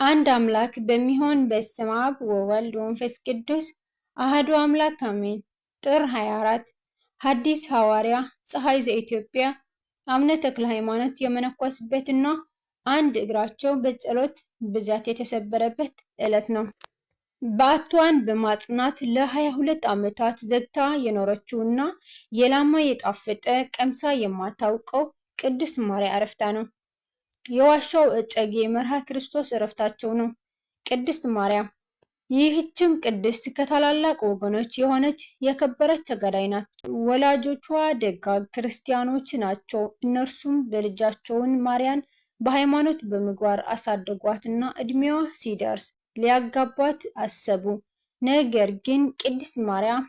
አንድ አምላክ በሚሆን በስመ አብ ወወልድ ወመንፈስ ቅዱስ አሐዱ አምላክ አሜን። ጥር 24 ሐዲስ ሐዋርያ ፀሐይ ዘኢትዮጵያ አቡነ ተክለ ሃይማኖት የመነኮሱበትና አንድ እግራቸው በጸሎት ብዛት የተሰበረበት ዕለት ነው። በዓቷን በማጽናት ለ22 ዓመታት ዘግታ የኖረችውና የላማ የጣፈጠ ቀምሳ የማታውቀው ቅድስት ማርያም ዕረፍቷ ነው። የዋሻው እጨጌ መርሐ ክርስቶስ ዕረፍታቸው ነው። ቅድስት ማርያም ይህችም ቅድስት ከታላላቅ ወገኖች የሆነች የከበረች ተጋዳይ ናት። ወላጆቿ ደጋግ ክርስቲያኖች ናቸው። እነርሱም በልጃቸውን ማርያን በሃይማኖት በምግባር አሳደጓትና ዕድሜዋ ሲደርስ ሊያጋቧት አሰቡ። ነገር ግን ቅድስት ማርያም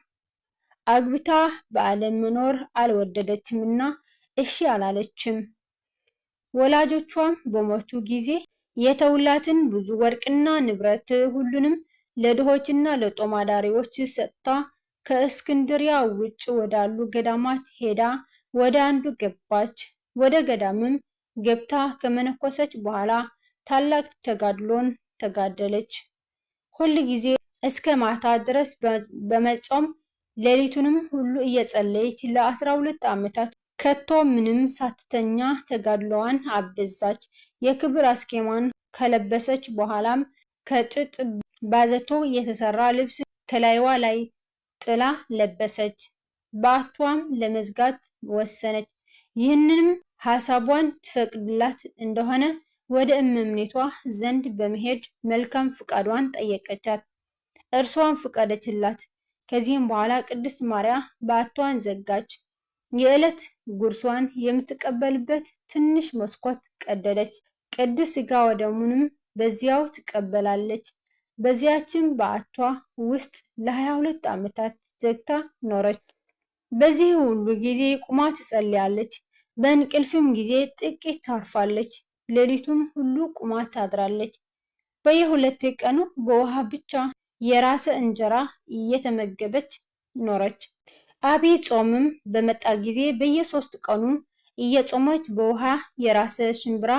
አግብታ በዓለም መኖር አልወደደችምና እሺ አላለችም። ወላጆቿም በሞቱ ጊዜ የተውላትን ብዙ ወርቅና ንብረት ሁሉንም ለድሆችና ለጦም አዳሪዎች ሰጥታ ከእስክንድሪያ ውጭ ወዳሉ ገዳማት ሄዳ ወደ አንዱ ገባች። ወደ ገዳምም ገብታ ከመነኮሰች በኋላ ታላቅ ተጋድሎን ተጋደለች። ሁል ጊዜ እስከ ማታ ድረስ በመጾም ሌሊቱንም ሁሉ እየጸለየች ለ12 ዓመታት ከቶ ምንም ሳትተኛ ተጋድሎዋን አበዛች። የክብር አስኬማን ከለበሰች በኋላም ከጥጥ ባዘቶ የተሰራ ልብስ ከላይዋ ላይ ጥላ ለበሰች። በዓቷም ለመዝጋት ወሰነች። ይህንንም ሐሳቧን ትፈቅድላት እንደሆነ ወደ እመምኔቷ ዘንድ በመሄድ መልካም ፍቃዷን ጠየቀቻት። እርሷን ፈቀደችላት። ከዚህም በኋላ ቅድስት ማርያም በዓቷን ዘጋች። የዕለት ጉርሷን የምትቀበልበት ትንሽ መስኮት ቀደደች። ቅዱስ ሥጋ ወደሙንም በዚያው ትቀበላለች። በዚያችም በዓቷ ውስጥ ለ22 ዓመታት ዘግታ ኖረች። በዚህ ሁሉ ጊዜ ቁማ ትጸልያለች። በእንቅልፍም ጊዜ ጥቂት ታርፋለች። ሌሊቱም ሁሉ ቁማ ታድራለች። በየሁለት ቀኑ በውሃ ብቻ የራሰ እንጀራ እየተመገበች ኖረች። አብይ ጾምም በመጣ ጊዜ በየ3 ቀኑ እየጾመች በውሃ የራሰ ሽምብራ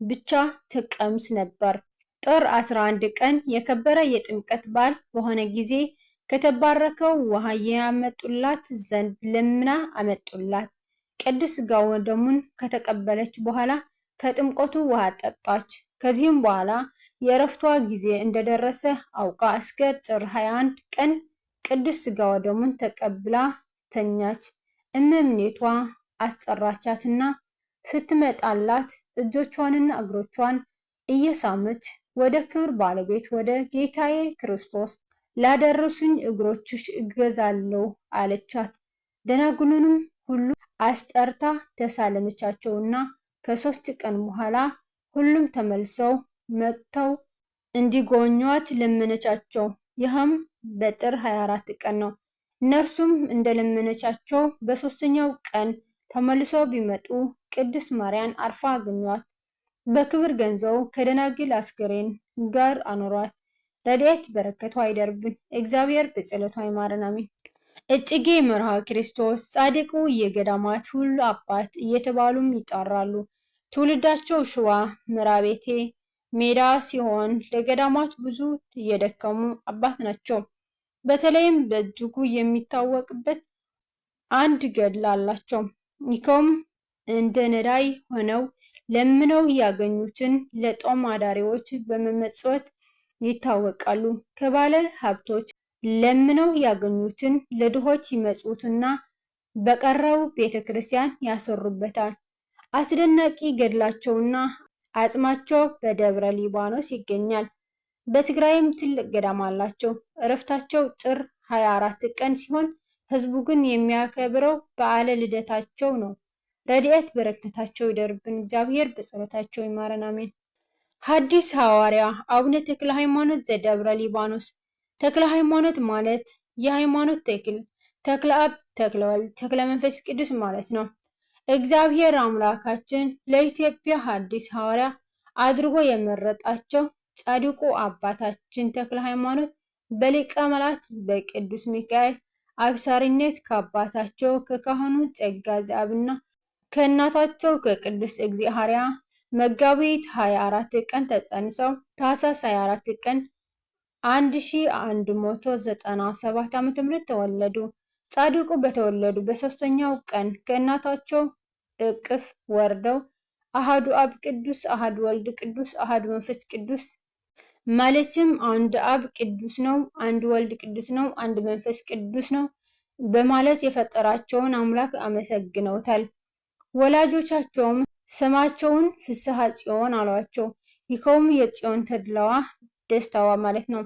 ብቻ ትቀምስ ነበር። ጥር 11 ቀን የከበረ የጥምቀት በዓል በሆነ ጊዜ ከተባረከው ውሃ ያመጡላት ዘንድ ለምና አመጡላት። ቅዱስ ሥጋው ወደሙን ከተቀበለች በኋላ ከጥምቀቱ ውሃ ጠጣች። ከዚህም በኋላ የዕረፍቷ ጊዜ እንደደረሰ አውቃ እስከ ጥር 21 ቀን ቅዱስ ሥጋ ወደሙን ተቀብላ ተኛች። እመምኔቷ አስጠራቻትና ስትመጣላት እጆቿንና እግሮቿን እየሳመች ወደ ክብር ባለቤት ወደ ጌታዬ ክርስቶስ ላደረሱኝ እግሮችሽ እገዛለሁ አለቻት። ደናግሉንም ሁሉ አስጠርታ ተሳለመቻቸውና ከ3 ቀን በኋላ ሁሉም ተመልሰው መጥተው እንዲጎበኟት ለመነቻቸው። ይህም በጥር 24 ቀን ነው። እነርሱም እንደለመነቻቸው በ3ኛው ቀን ተመልሰው ቢመጡ ቅድስት ማርያም አርፋ አገኟት። በክብር ገንዘው ከደናግል አስከሬን ጋር አኖሯት። ረድኤት በረከቷ አይደርብን። እግዚአብሔር በጸሎቷ ይማረን አሜን። እጨጌ መርሐ ክርስቶስ ጻድቁ የገዳማት ሁሉ አባት እየተባሉም ይጠራሉ። ትውልዳቸው ሸዋ ምራቤቴ ሜዳ ሲሆን ለገዳማት ብዙ የደከሙ አባት ናቸው። በተለይም በእጅጉ የሚታወቅበት አንድ ገድል አላቸው። ይኸውም እንደ ነዳይ ሆነው ለምነው ያገኙትን ለጦም አዳሪዎች በመመጽወት ይታወቃሉ። ከባለ ሀብቶች ለምነው ያገኙትን ለድሆች ይመጽውቱና በቀረው ቤተክርስቲያን ያሰሩበታል። አስደናቂ ገድላቸውና አጽማቸው በደብረ ሊባኖስ ይገኛል። በትግራይም ትልቅ ገዳም አላቸው። ዕረፍታቸው ጥር 24 ቀን ሲሆን ሕዝቡ ግን የሚያከብረው በዓለ ልደታቸው ነው። ረድኤት በረከታቸው ይደርብን። እግዚአብሔር በጸሎታቸው ይማረን አሜን። ሐዲስ ሐዋርያ አቡነ ተክለ ሃይማኖት ዘደብረ ሊባኖስ። ተክለ ሃይማኖት ማለት የሃይማኖት ተክል፣ ተክለ አብ፣ ተክለ ወልድ፣ ተክለ መንፈስ ቅዱስ ማለት ነው። እግዚአብሔር አምላካችን ለኢትዮጵያ ሐዲስ ሐዋርያ አድርጎ የመረጣቸው ጻድቁ አባታችን ተክለ ሃይማኖት በሊቀ መላእክት በቅዱስ ሚካኤል አብሳሪነት ከአባታቸው ከካህኑ ጸጋ ዘአብና ከእናታቸው ከቅድስት እግዚአብሔር መጋቢት 24 ቀን ተጸንሰው ታኅሳስ 24 ቀን 1197 ዓ.ም ተወለዱ። ጻድቁ በተወለዱ በ3ኛው ቀን ከእናታቸው እቅፍ ወርደው አሐዱ አብ ቅዱስ፣ አሐዱ ወልድ ቅዱስ፣ አሐዱ መንፈስ ቅዱስ ማለትም አንድ አብ ቅዱስ ነው፣ አንድ ወልድ ቅዱስ ነው፣ አንድ መንፈስ ቅዱስ ነው በማለት የፈጠራቸውን አምላክ አመሰግነውታል። ወላጆቻቸውም ስማቸውን ፍስሐ ጽዮን አሏቸው። ይኸውም የጽዮን ተድላዋ ደስታዋ ማለት ነው።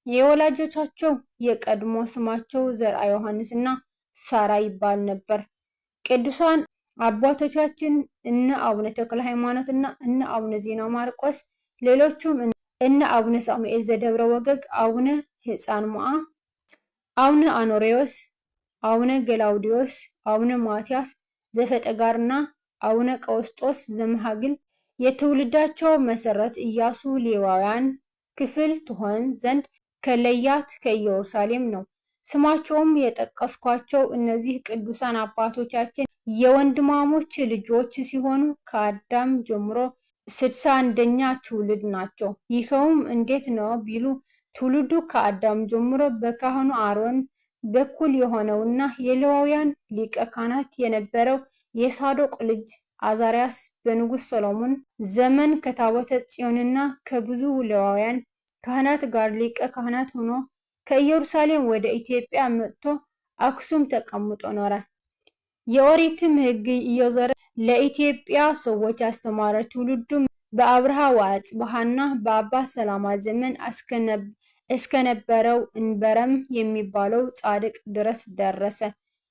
የወላጆቻቸው የቀድሞ ስማቸው ዘርአ ዮሐንስ እና ሳራ ይባል ነበር። ቅዱሳን አባቶቻችን እነ አቡነ ተክለ ሃይማኖት እና እነ አቡነ ዜና ማርቆስ፣ ሌሎቹም እነ አቡነ ሳሙኤል ዘደብረ ወገግ፣ አቡነ ሕፃን ሞዓ፣ አቡነ አኖሬዎስ፣ አቡነ ገላውዲዮስ፣ አቡነ ማትያስ ዘፈጠጋርና አቡነ ቀውስጦስ ዘመሃግል የትውልዳቸው መሰረት ኢያሱ ሌዋውያን ክፍል ትሆን ዘንድ ከለያት ከኢየሩሳሌም ነው። ስማቸውም የጠቀስኳቸው እነዚህ ቅዱሳን አባቶቻችን የወንድማሞች ልጆች ሲሆኑ ከአዳም ጀምሮ 61ኛ ትውልድ ናቸው። ይኸውም እንዴት ነው ቢሉ ትውልዱ ከአዳም ጀምሮ በካህኑ አሮን በኩል የሆነውና የሌዋውያን ሊቀ ካህናት የነበረው የሳዶቅ ልጅ አዛርያስ በንጉሥ ሰሎሞን ዘመን ከታቦተ ጽዮንና ከብዙ ሌዋውያን ካህናት ጋር ሊቀ ካህናት ሆኖ ከኢየሩሳሌም ወደ ኢትዮጵያ መጥቶ አክሱም ተቀምጦ ኖረ። የኦሪትም ሕግ እየዞረ ለኢትዮጵያ ሰዎች ያስተማረ። ትውልዱም በአብርሃ ወአጽብሃና በአባ ሰላማ ዘመን እስከነበረው እንበረም የሚባለው ጻድቅ ድረስ ደረሰ።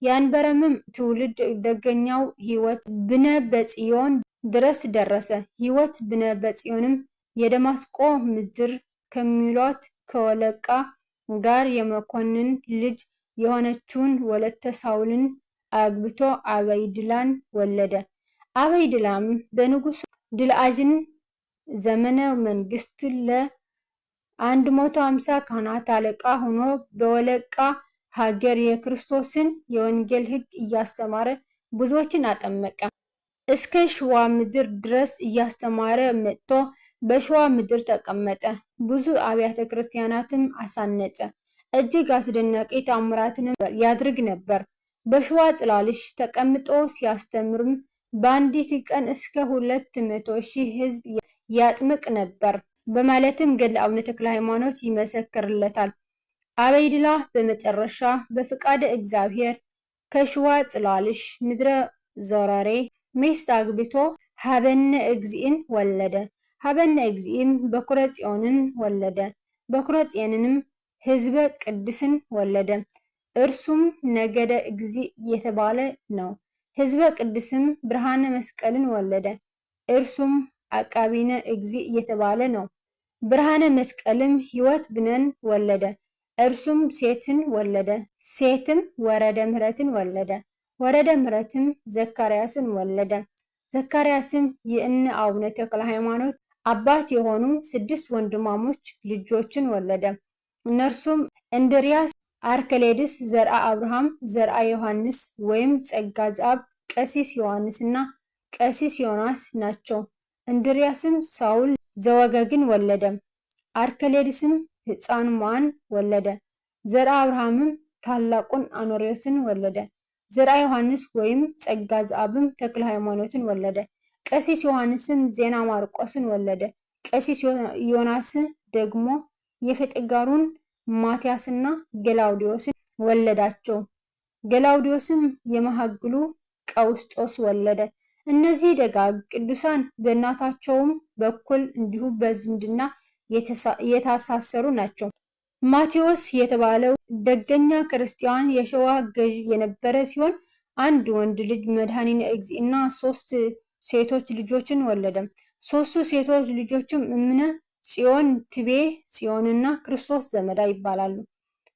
የእንበረምም ትውልድ ደገኛው ሕይወት ብነ በጽዮን ድረስ ደረሰ። ሕይወት ብነ በጽዮንም የደማስቆ ምድር ከሚሏት ከወለቃ ጋር የመኮንን ልጅ የሆነችውን ወለተ ሳውልን አግብቶ አበይድላን ወለደ። አበይድላም በንጉሥ ድልአጅን ዘመነ መንግስት ለ150 ካህናት አለቃ ሆኖ በወለቃ ሀገር የክርስቶስን የወንጌል ሕግ እያስተማረ ብዙዎችን አጠመቀ። እስከ ሸዋ ምድር ድረስ እያስተማረ መጥቶ በሸዋ ምድር ተቀመጠ። ብዙ አብያተ ክርስቲያናትም አሳነጸ። እጅግ አስደናቂ ተአምራትንም ያድርግ ነበር። በሸዋ ጽላልሽ ተቀምጦ ሲያስተምርም በአንዲት ቀን እስከ 200,000 ሕዝብ ያጥምቅ ነበር በማለትም ገድለ አቡነ ተክለ ሃይማኖት ይመሰክርለታል። አበይድላ በመጨረሻ በፍቃደ እግዚአብሔር ከሸዋ ጽላልሽ ምድረ ዞረሬ ሚስት አግብቶ ሀበነ እግዚእን ወለደ። ሀበነ እግዚእም በኩረ ጽዮንን ወለደ። በኩረ ጽዮንንም ህዝበ ቅድስን ወለደ። እርሱም ነገደ እግዚእ የተባለ ነው። ህዝበ ቅድስም ብርሃነ መስቀልን ወለደ። እርሱም አቃቢነ እግዚእ የተባለ ነው። ብርሃነ መስቀልም ሕይወት ብነን ወለደ። እርሱም ሴትን ወለደ። ሴትም ወረደ ምህረትን ወለደ። ወረደ ምህረትም ዘካርያስን ወለደ። ዘካርያስም የእነ አቡነ ተክለ ሃይማኖት አባት የሆኑ 6 ወንድማሞች ልጆችን ወለደ። እነርሱም እንድርያስ፣ አርከሌድስ፣ ዘርአ አብርሃም፣ ዘርአ ዮሐንስ ወይም ጸጋ ዘአብ፣ ቀሲስ ዮሐንስ እና ቀሲስ ዮናስ ናቸው። እንድርያስም ሳውል ዘወገግን ወለደ። አርከሌድስም ሕፃን ሞዓን ወለደ። ዘርአ አብርሃምም ታላቁን አኖሬዎስን ወለደ። ዘርአ ዮሐንስ ወይም ጸጋ ዘአብም ተክለ ሃይማኖትን ወለደ። ቀሲስ ዮሐንስም ዜና ማርቆስን ወለደ። ቀሲስ ዮናስ ደግሞ የፈጠጋሩን ማትያስና ገላውዲዮስን ወለዳቸው። ገላውዲዮስም የመሃግሉ ቀውስጦስ ወለደ። እነዚህ ደጋግ ቅዱሳን በእናታቸውም በኩል እንዲሁ በዝምድና የታሳሰሩ ናቸው። ማቴዎስ የተባለው ደገኛ ክርስቲያን የሸዋ ገዥ የነበረ ሲሆን አንድ ወንድ ልጅ መድኃኒነ እግዚእ እና 3 ሴቶች ልጆችን ወለደ። 3ቱ ሴቶች ልጆችም እምነ ጽዮን፣ ትቤ ጽዮንና ክርስቶስ ዘመዳ ይባላሉ።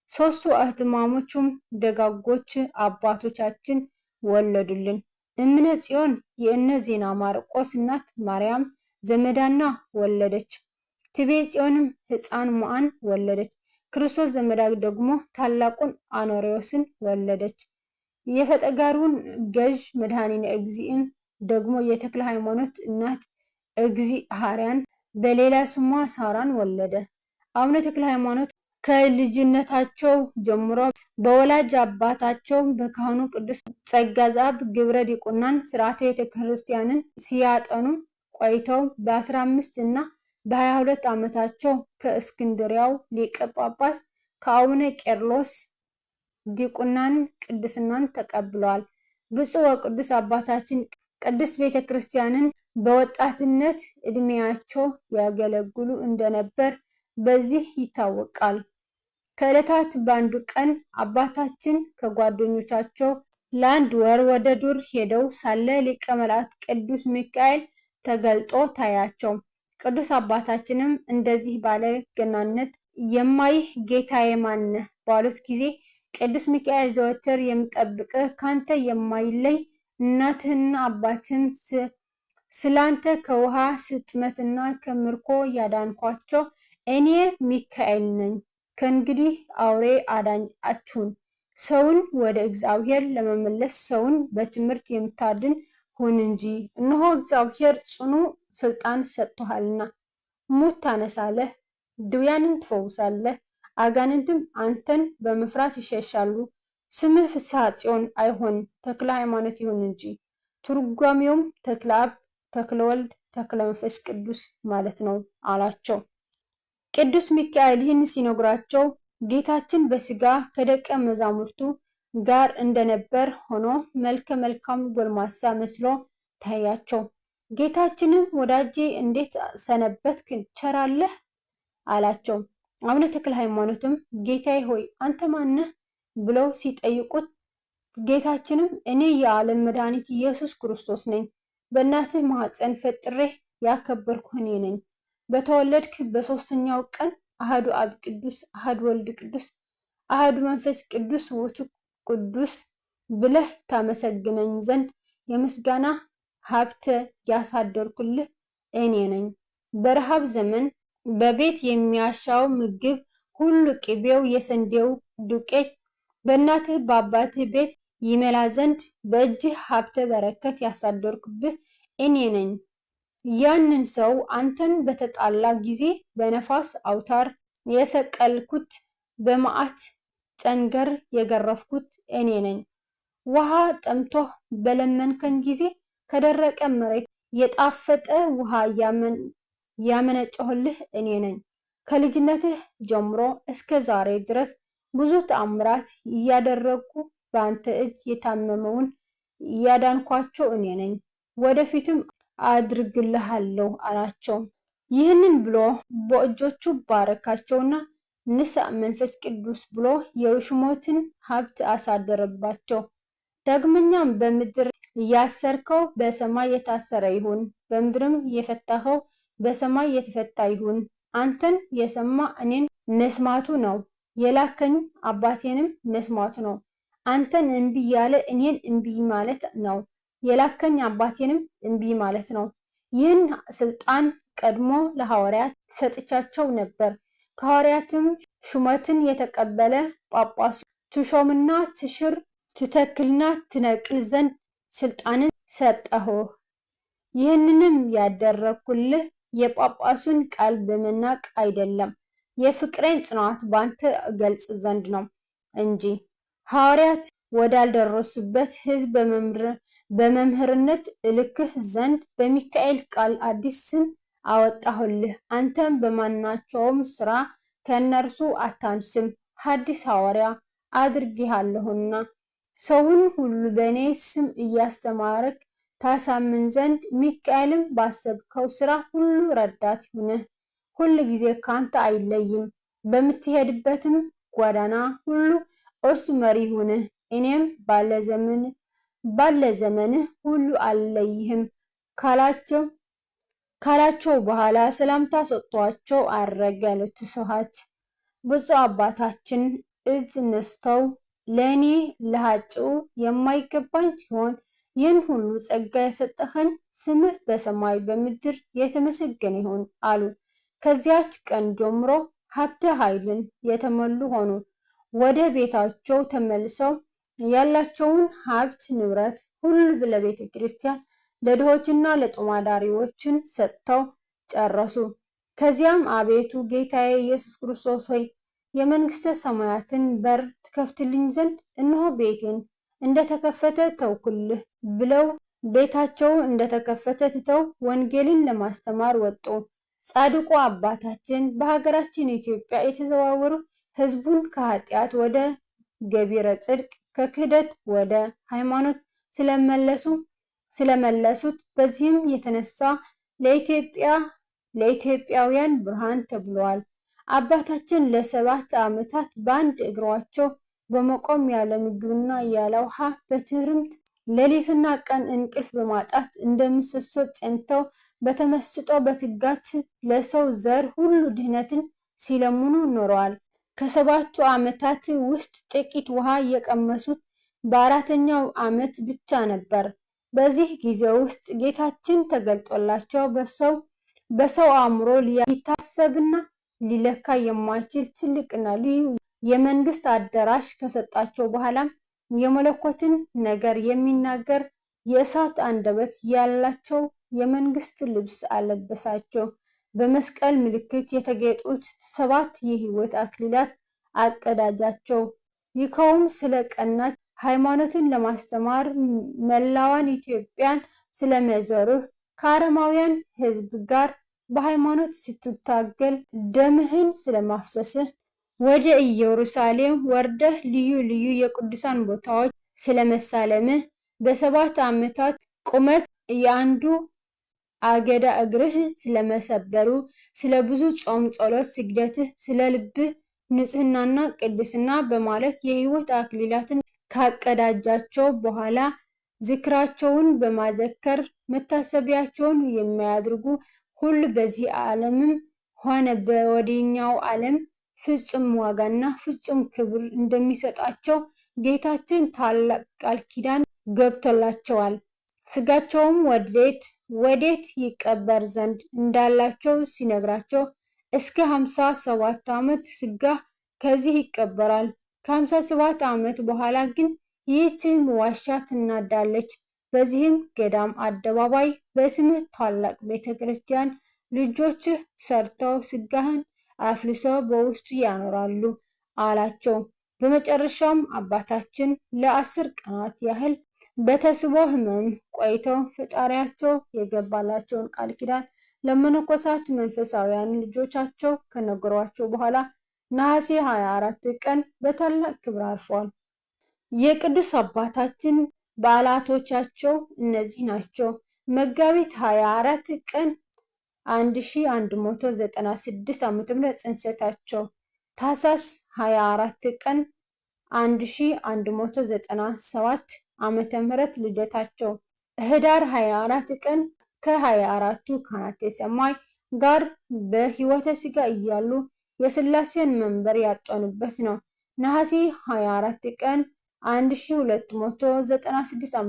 3ቱ እህትማማቾቹም ደጋጎች አባቶቻችን ወለዱልን። እምነ ጽዮን የእነ ዜና ማርቆስ እናት ማርያም ዘመዳና ወለደች። ትቤ ጽዮንም ሕፃን ሞዓን ወለደች። ክርስቶስ ዘመዳ ደግሞ ታላቁን አኖሬዎስን ወለደች። የፈጠጋሩን ገዥ መድኃኒነ እግዚእም ደግሞ የተክለ ሃይማኖት እናት እግዚአብሔርን በሌላ ስሟ ሳራን ወለደ። አቡነ ተክለ ሃይማኖት ከልጅነታቸው ጀምሮ በወላጅ አባታቸው በካህኑ ቅዱስ ጸጋ ዘአብ ግብረ ዲቁናን ስርዓተ ቤተክርስቲያንን ሲያጠኑ ቆይተው በ15 እና በ22 ዓመታቸው ከእስክንድሪያው ሊቀ ጳጳስ ከአቡነ ቄርሎስ ዲቁናን ቅድስናን ተቀብለዋል። ብፁዕ ወቅዱስ አባታችን ቅድስት ቤተክርስቲያንን በወጣትነት እድሜያቸው ያገለግሉ እንደነበር በዚህ ይታወቃል። ከዕለታት በአንዱ ቀን አባታችን ከጓደኞቻቸው ለአንድ ወር ወደ ዱር ሄደው ሳለ ሊቀ መላእክት ቅዱስ ሚካኤል ተገልጦ ታያቸው። ቅዱስ አባታችንም እንደዚህ ባለ ገናነት የማይህ ጌታዬ ማን ነህ ባሉት ጊዜ ቅዱስ ሚካኤል ዘወትር የምጠብቅህ ካንተ የማይለይ እናትህና አባትህም ስላንተ ከውሃ ስጥመትና ከምርኮ ያዳንኳቸው እኔ ሚካኤል ነኝ። ከእንግዲህ አውሬ አዳኝ አትሁን፣ ሰውን ወደ እግዚአብሔር ለመመለስ ሰውን በትምህርት የምታድን ሁን እንጂ። እነሆ እግዚአብሔር ጽኑ ስልጣን ሰጥቶሃልና ሙት ታነሳለህ፣ ድውያንን ትፈውሳለህ፣ አጋንንትም አንተን በመፍራት ይሸሻሉ። ስምህ ፍስሐ ጽዮን አይሆን ተክለ ሃይማኖት ይሁን እንጂ። ትርጓሜውም ተክለ አብ፣ ተክለ ወልድ፣ ተክለ መንፈስ ቅዱስ ማለት ነው አላቸው። ቅዱስ ሚካኤል ይህን ሲነግራቸው ጌታችን በስጋ ከደቀ መዛሙርቱ ጋር እንደነበር ሆኖ መልከ መልካም ጎልማሳ መስሎ ታያቸው። ጌታችንም ወዳጄ እንዴት ሰነበትክ ቸር አለህ አላቸው። አቡነ ተክለ ሃይማኖትም ጌታዬ ሆይ አንተ ማነህ ብለው ሲጠይቁት ጌታችንም እኔ የዓለም መድኃኒት ኢየሱስ ክርስቶስ ነኝ፣ በእናትህ ማኅፀን ፈጥሬህ ያከበርኩህ እኔ ነኝ። በተወለድክ በሶስተኛው ቀን አሐዱ አብ ቅዱስ፣ አሐዱ ወልድ ቅዱስ፣ አሐዱ መንፈስ ቅዱስ ውእቱ ቅዱስ ብለህ ታመሰግነኝ ዘንድ የምስጋና ሀብተ ያሳደርኩልህ እኔ ነኝ። በረሃብ ዘመን በቤት የሚያሻው ምግብ ሁሉ ቅቤው የስንዴው ዱቄት በእናትህ በአባትህ ቤት ይመላ ዘንድ በእጅህ ሀብተ በረከት ያሳደርኩብህ እኔ ነኝ። ያንን ሰው አንተን በተጣላ ጊዜ በነፋስ አውታር የሰቀልኩት በመዓት ጨንገር የገረፍኩት እኔ ነኝ። ውሃ ጠምቶህ በለመንከን ጊዜ ከደረቀ መሬት የጣፈጠ ውሃ ያመነጨሁልህ እኔ ነኝ። ከልጅነትህ ጀምሮ እስከ ዛሬ ድረስ ብዙ ተአምራት እያደረጉ በአንተ እጅ የታመመውን ያዳንኳቸው እኔ ነኝ። ወደፊትም አድርግልሃለሁ አላቸው። ይህንን ብሎ በእጆቹ ባረካቸውና ንሳ መንፈስ ቅዱስ ብሎ የሹመትን ሀብት አሳደረባቸው። ዳግመኛም በምድር ያሰርከው በሰማይ የታሰረ ይሁን፣ በምድርም የፈታኸው በሰማይ የተፈታ ይሁን። አንተን የሰማ እኔን መስማቱ ነው፣ የላከኝ አባቴንም መስማቱ ነው። አንተን እምቢ ያለ እኔን እምቢ ማለት ነው፣ የላከኝ አባቴንም እምቢ ማለት ነው። ይህን ስልጣን ቀድሞ ለሐዋርያት ሰጥቻቸው ነበር። ከሐዋርያትም ሹመትን የተቀበለ ጳጳሱ ትሾምና ትሽር ትተክልና ትነቅል ዘንድ ስልጣንን ሰጠሁህ። ይህንንም ያደረኩልህ የጳጳሱን ቃል በመናቅ አይደለም፣ የፍቅሬን ጽናት ባንተ እገልጽ ዘንድ ነው እንጂ። ሐዋርያት ወዳልደረሱበት ሕዝብ በመምህርነት እልክህ ዘንድ በሚካኤል ቃል አዲስ ስም አወጣሁልህ። አንተም በማናቸውም ስራ ከእነርሱ አታንስም፣ ሐዲስ ሐዋርያ አድርጌሃለሁና ሰውን ሁሉ በእኔ ስም እያስተማርክ ታሳምን ዘንድ ሚካኤልም ባሰብከው ስራ ሁሉ ረዳት ይሁንህ። ሁል ጊዜ ካንተ አይለይም፣ በምትሄድበትም ጎዳና ሁሉ እርሱ መሪ ይሁንህ። እኔም ባለ ዘመንህ ሁሉ አልለይህም ካላቸው በኋላ ሰላምታ ሰጥቷቸው አረገ። ለትስሐት ብፁዕ አባታችን እጅ ነስተው ለእኔ ለኃጥኡ የማይገባኝ ሲሆን ይህን ሁሉ ጸጋ የሰጠኸን ስምህ በሰማይ በምድር የተመሰገነ ይሁን አሉ። ከዚያች ቀን ጀምሮ ሀብተ ኃይልን የተሞሉ ሆኑ። ወደ ቤታቸው ተመልሰው ያላቸውን ሀብት ንብረት ሁሉ ለቤተ ክርስቲያን ለድሆችና ለጦማዳሪዎችን ሰጥተው ጨረሱ። ከዚያም አቤቱ ጌታዬ ኢየሱስ ክርስቶስ ሆይ የመንግስተ ሰማያትን በር ትከፍትልኝ ዘንድ እነሆ ቤቴን እንደተከፈተ ተውኩልህ ብለው ቤታቸው እንደተከፈተ ትተው ወንጌልን ለማስተማር ወጡ። ጻድቁ አባታችን በሀገራችን ኢትዮጵያ የተዘዋወሩ ህዝቡን ከኃጢአት ወደ ገቢረ ጽድቅ ከክህደት ወደ ሃይማኖት ስለመለሱት በዚህም የተነሳ ለኢትዮጵያውያን ብርሃን ተብለዋል። አባታችን ለ7 ዓመታት በአንድ እግራቸው በመቆም ያለ ምግብና ያለ ውሃ በትህርምት ሌሊትና ቀን እንቅልፍ በማጣት እንደምሰሶ ጸንተው በተመስጦ በትጋት ለሰው ዘር ሁሉ ድህነትን ሲለምኑ ኖረዋል። ከ7 ዓመታት ውስጥ ጥቂት ውሃ የቀመሱት በ4ኛው ዓመት ብቻ ነበር። በዚህ ጊዜ ውስጥ ጌታችን ተገልጦላቸው በሰው አእምሮ ሊታሰብና ሊለካ የማይችል ትልቅና ልዩ የመንግስት አዳራሽ ከሰጣቸው በኋላም የመለኮትን ነገር የሚናገር የእሳት አንደበት ያላቸው የመንግስት ልብስ አለበሳቸው። በመስቀል ምልክት የተጌጡት 7 የሕይወት አክሊላት አቀዳጃቸው። ይኸውም ስለ ቀናች ሃይማኖትን ለማስተማር መላዋን ኢትዮጵያን ስለመዞርህ ከአረማውያን ሕዝብ ጋር በሃይማኖት ስትታገል ደምህን ስለማፍሰስህ ወደ ኢየሩሳሌም ወርደህ ልዩ ልዩ የቅዱሳን ቦታዎች ስለመሳለምህ በ7 ዓመታት ቁመት የአንዱ አገዳ እግርህ ስለመሰበሩ ስለ ብዙ ጾም፣ ጸሎት፣ ስግደትህ ስለ ልብህ ንጽህናና ቅድስና በማለት የሕይወት አክሊላትን ካቀዳጃቸው በኋላ ዝክራቸውን በማዘከር መታሰቢያቸውን የሚያደርጉ ሁሉ በዚህ ዓለምም ሆነ በወዲኛው ዓለም ፍጹም ዋጋና ፍጹም ክብር እንደሚሰጣቸው ጌታችን ታላቅ ቃል ኪዳን ገብቶላቸዋል። ስጋቸውም ወዴት ይቀበር ዘንድ እንዳላቸው ሲነግራቸው እስከ 57 ዓመት ስጋህ ከዚህ ይቀበራል። ከ57 ዓመት በኋላ ግን ይህች ዋሻ ትናዳለች። በዚህም ገዳም አደባባይ በስምህ ታላቅ ቤተክርስቲያን ልጆችህ ሰርተው ስጋህን አፍልሰው በውስጡ ያኖራሉ አላቸው። በመጨረሻም አባታችን ለ10 ቀናት ያህል በተስቦ ሕመም ቆይተው ፈጣሪያቸው የገባላቸውን ቃል ኪዳን ለመነኮሳት መንፈሳውያን ልጆቻቸው ከነገሯቸው በኋላ ነሐሴ 24 ቀን በታላቅ ክብር አርፈዋል። የቅዱስ አባታችን በዓላቶቻቸው እነዚህ ናቸው። መጋቢት 24 ቀን 1196 ዓ.ም ጽንሰታቸው፣ ታኅሳስ 24 ቀን 1197 ዓ.ም ልደታቸው፣ ህዳር 24 ቀን ከ24ቱ ካህናተ ሰማይ ጋር በሕይወተ ሥጋ እያሉ የሥላሴን መንበር ያጠኑበት ነው። ነሐሴ 24 ቀን 1296 ዓ.ም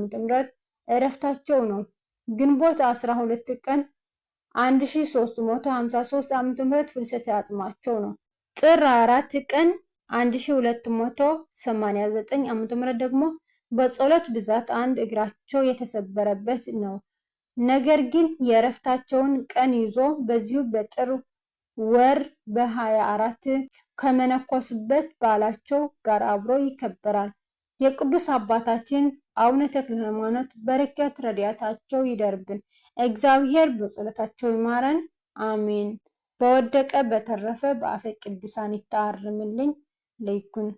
ዕረፍታቸው ነው። ግንቦት 12 ቀን 1353 ዓ.ም ፍልሰተ አጽማቸው ነው። ጥር 4 ቀን 1289 ዓ.ም ደግሞ በጸሎት ብዛት አንድ እግራቸው የተሰበረበት ነው። ነገር ግን የዕረፍታቸውን ቀን ይዞ በዚሁ በጥር ወር በ24 ከመነኮሱበት በዓላቸው ጋር አብሮ ይከበራል። የቅዱስ አባታችን አቡነ ተክለ ሃይማኖት በረከት ረድኤታቸው ይደርብን። እግዚአብሔር በጸሎታቸው ይማረን፣ አሜን። በወደቀ በተረፈ በአፈ ቅዱሳን ይታረምልኝ ለይኩን።